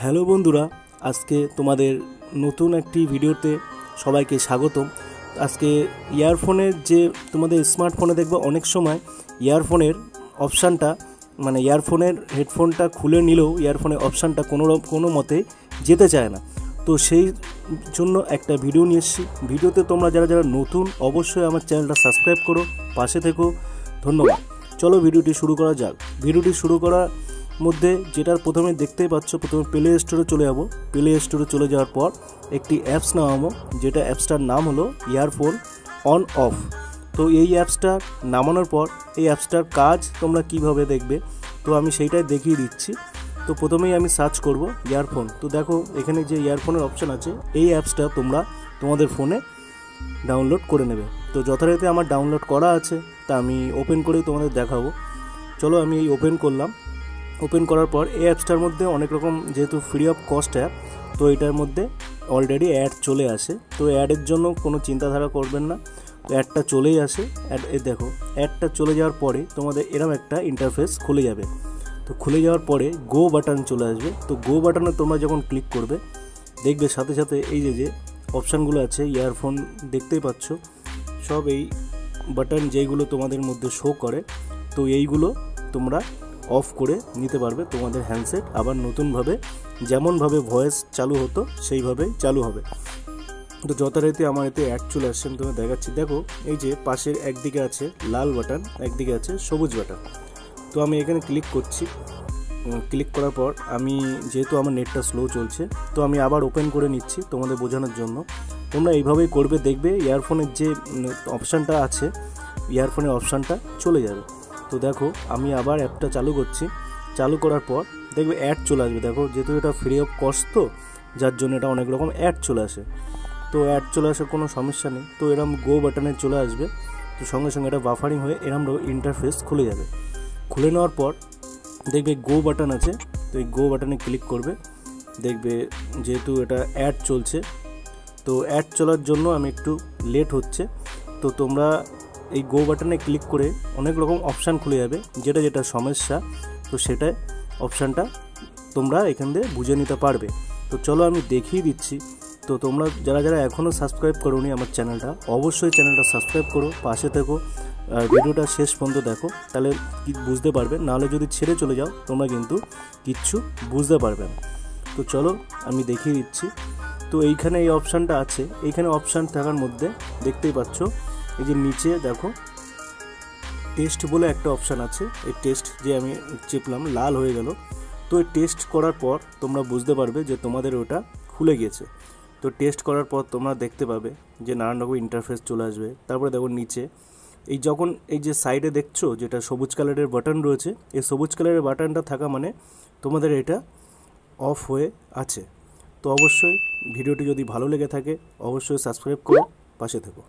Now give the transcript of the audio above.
Hello বন্ধুরা, আজকে তোমাদের নতুন একটি ভিডিওতে সবাইকে স্বাগতম। আজকে ইয়ারফোনের যে তোমাদের স্মার্টফোনে দেখবে অনেক সময় ইয়ারফোনের অপশানটা মানে ইয়ারফোনের হেডফোনটা খুলে নিলেও ইয়ারফোনের অপশানটা কোনো মতে যেতে চায় না। তো সেই জন্য একটা ভিডিও নিয়ে এসেছি। ভিডিওতে তোমরা যারা নতুন অবশ্যই আমার চ্যানেলটা সাবস্ক্রাইব করো, পাশে থেকো। ধন্যবাদ। চলো ভিডিওটি শুরু করা যাক। ভিডিওটি শুরু করার মধ্যে যেটা প্রথমে দেখতেই পাচ্ছ, প্রথমে প্লে স্টোরে চলে যাব। প্লে স্টোরে চলে যাওয়ার পর একটি অ্যাপস নামাবো, যেটা অ্যাপসটার নাম হলো ইয়ারফোন অন অফ। তো এই অ্যাপসটা নামানোর পর এই অ্যাপসটার কাজ তোমরা কিভাবে দেখবে, তো আমি সেইটাই দেখিয়ে দিচ্ছি। তো প্রথমেই আমি সার্চ করব ইয়ারফোন। তো দেখো এখানে যে ইয়ারফোনের অপশান আছে, এই অ্যাপসটা তোমরা তোমাদের ফোনে ডাউনলোড করে নেবে। তো যথারীতি আমার ডাউনলোড করা আছে, তা আমি ওপেন করেই তোমাদের দেখাবো। চলো আমি এই ওপেন করলাম। ওপেন করার পর এই অ্যাপসটার মধ্যে অনেক রকম, যেহেতু ফ্রি অফ কস্ট অ্যাপ, তো এটার মধ্যে অলরেডি অ্যাড চলে আসে। তো অ্যাডের জন্য কোনো চিন্তাধারা করবেন না, অ্যাডটা চলেই আসে। দেখো অ্যাডটা চলে যাওয়ার পরে তোমাদের এরকম একটা ইন্টারফেস খুলে যাবে। তো খুলে যাওয়ার পরে গো বাটন চলে আসবে। তো গো বাটনে তোমরা যখন ক্লিক করবে, দেখবে সাথে সাথে এই যে অপশানগুলো আছে ইয়ারফোন দেখতেই পাচ্ছ, সব এই বাটন যেইগুলো তোমাদের মধ্যে শো করে, তো এইগুলো তোমরা অফ করে নিতে পারবে তোমাদের হ্যান্ডসেট। আবার নতুনভাবে যেমনভাবে ভয়েস চালু হতো সেইভাবেই চালু হবে। তো যথারীতি আমার এতে অ্যাড চলে আসছে, আমি তোমাকে দেখাচ্ছি। দেখো এই যে পাশের একদিকে আছে লাল বাটন, একদিকে আছে সবুজ বাটন। তো আমি এখানে ক্লিক করছি। ক্লিক করার পর আমি, যেহেতু আমার নেটটা স্লো চলছে, তো আমি আবার ওপেন করে নিচ্ছি তোমাদের বোঝানোর জন্য। তোমরা এইভাবেই করবে, দেখবে ইয়ারফোনের যে অপশানটা আছে, ইয়ারফোনের অপশানটা চলে যাবে। তো দেখো আমি আবার অ্যাপটা চালু করছি। চালু করার পর দেখবে অ্যাড চলে আসবে। দেখো যেহেতু এটা ফ্রি অফ কস্ট, তো যার জন্য এটা অনেক রকম অ্যাড চলে আসে। তো অ্যাড চলে আসার কোনো সমস্যা নেই। তো এরম গো বাটনে চলে আসবে। তো সঙ্গে সঙ্গে এটা বাফারিং হয়ে এরম ইন্টারফেস খুলে যাবে। খুলে নেওয়ার পর দেখবে গো বাটন আছে, তো এই গো বাটনে ক্লিক করবে। দেখবে যেহেতু এটা অ্যাড চলছে, তো অ্যাড চলার জন্য আমি একটু লেট হচ্ছে। তো তোমরা এই গো বাটনে ক্লিক করে অনেক রকম অপশান খুলে যাবে, যেটা সমস্যা, তো সেটা অপশানটা তোমরা এখান থেকে বুঝে নিতে পারবে। তো চলো আমি দেখিয়ে দিচ্ছি। তো তোমরা যারা এখনও সাবস্ক্রাইব করোনি আমার চ্যানেলটা, অবশ্যই চ্যানেলটা সাবস্ক্রাইব করো, পাশে থেকো, আর ভিডিওটা শেষ পর্যন্ত দেখো, তাহলে বুঝতে পারবে। নাহলে যদি ছেড়ে চলে যাও তোমরা কিন্তু কিচ্ছু বুঝতে পারবে না। তো চলো আমি দেখিয়ে দিচ্ছি। তো এইখানে এই অপশানটা আছে, এইখানে অপশান থাকার মধ্যে দেখতেই পাচ্ছ এই যে নিচে দেখো টেস্ট বলে একটা অপশান আছে। এই টেস্ট যে আমি চেপলাম, লাল হয়ে গেল। তো এই টেস্ট করার পর তোমরা বুঝতে পারবে যে তোমাদের ওটা খুলে গেছে। তো টেস্ট করার পর তোমরা দেখতে পাবে যে নানান রকম ইন্টারফেস চলে আসবে। তারপরে দেখো নিচে এই যখন এই যে সাইডে দেখছো যেটা সবুজ কালারের বাটন রয়েছে, এই সবুজ কালারের বাটনটা থাকা মানে তোমাদের এটা অফ হয়ে আছে। তো অবশ্যই ভিডিওটি যদি ভালো লেগে থাকে অবশ্যই সাবস্ক্রাইব করো, পাশে থেকো।